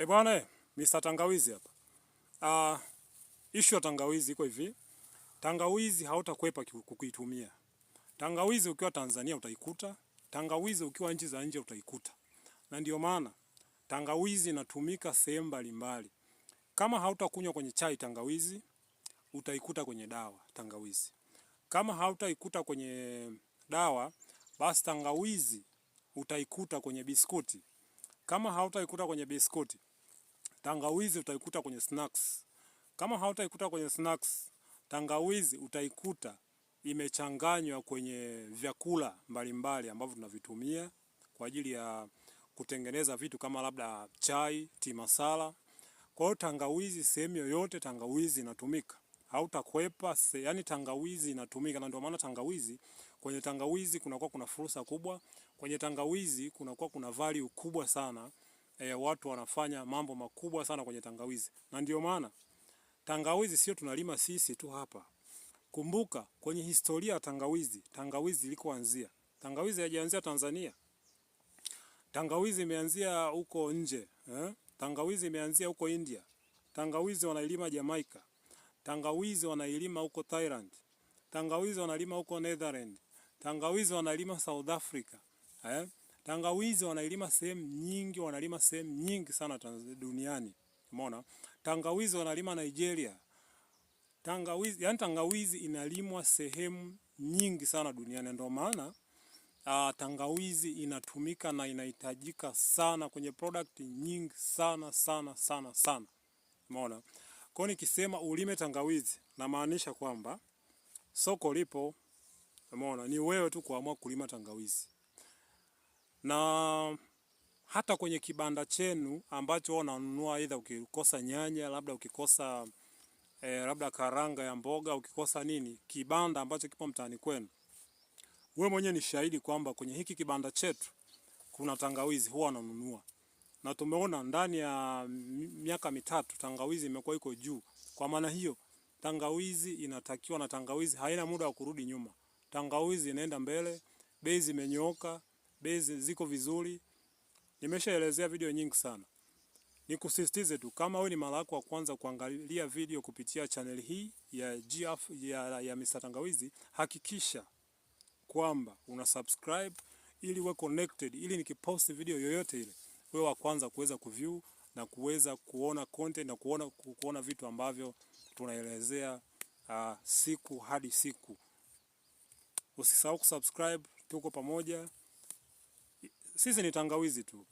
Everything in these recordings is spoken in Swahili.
Bwana, Mr. Tangawizi hapa. Issue ya tangawizi iko hivi. Tangawizi hautakwepa kuitumia. Tangawizi ukiwa Tanzania utaikuta, tangawizi ukiwa nchi za nje utaikuta. Na ndio maana tangawizi inatumika sehemu mbalimbali. Kama hautakunywa kwenye chai tangawizi, utaikuta kwenye dawa tangawizi. Kama hautaikuta kwenye dawa, basi tangawizi utaikuta kwenye biskuti. Kama hautaikuta kwenye biskuti, tangawizi utaikuta kwenye snacks. Kama hautaikuta kwenye snacks, tangawizi utaikuta imechanganywa kwenye vyakula mbalimbali ambavyo tunavitumia kwa ajili ya kutengeneza vitu kama labda chai, tea masala. Kwa hiyo tangawizi sehemu yoyote tangawizi inatumika. Hautakwepa, yani tangawizi inatumika, na ndio maana tangawizi, kwenye tangawizi kunakuwa kuna fursa kubwa, kwenye tangawizi kunakuwa kuna value kubwa sana. Watu wanafanya mambo makubwa sana kwenye tangawizi. Na ndio maana tangawizi sio tunalima sisi tu hapa. Kumbuka kwenye historia ya tangawizi, tangawizi ilikoanzia. Tangawizi haijaanzia Tanzania. Tangawizi imeanzia huko nje, Tangawizi imeanzia huko India. Tangawizi wanailima Jamaica. Tangawizi wanailima huko Thailand. Tangawizi wanalima huko Netherlands. Tangawizi wanalima South Africa. Tangawizi wanailima sehemu nyingi, wanalima sehemu nyingi sana duniani. Umeona? Tangawizi wanalima Nigeria. Tangawizi inalimwa sehemu nyingi sana duniani. Ndio maana tangawizi inatumika na inahitajika sana kwenye product nyingi sana. Umeona? Kwa nikisema ulime tangawizi, na maanisha kwamba soko lipo. Umeona? Ni wewe tu kuamua kulima tangawizi. Na hata kwenye kibanda chenu ambacho unanunua, aidha ukikosa nyanya, labda ukikosa labda karanga ya mboga, ukikosa nini, kibanda ambacho kipo mtaani kwenu, wewe mwenyewe ni shahidi kwamba kwenye hiki kibanda chetu kuna tangawizi huwa nanunua. Na tumeona ndani ya miaka mitatu tangawizi imekuwa iko juu. Kwa maana hiyo tangawizi inatakiwa, na tangawizi haina muda wa kurudi nyuma. Tangawizi inaenda mbele, bei zimenyooka, bei ziko vizuri. Nimeshaelezea video nyingi sana. Nikusisitize tu, kama wewe ni mara yako ya kwanza kuangalia video kupitia channel hii ya GF ya Mr. Tangawizi, hakikisha kwamba una subscribe ili uwe connected, ili nikipost video yoyote ile wewe wa kwanza kuweza kuview na kuweza kuona content na kuona vitu ambavyo tunaelezea siku hadi siku. Usisahau kusubscribe, tuko pamoja. Sisi ni tangawizi tu.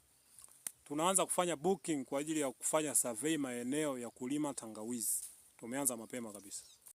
Tunaanza kufanya booking kwa ajili ya kufanya survey maeneo ya kulima tangawizi. Tumeanza mapema kabisa.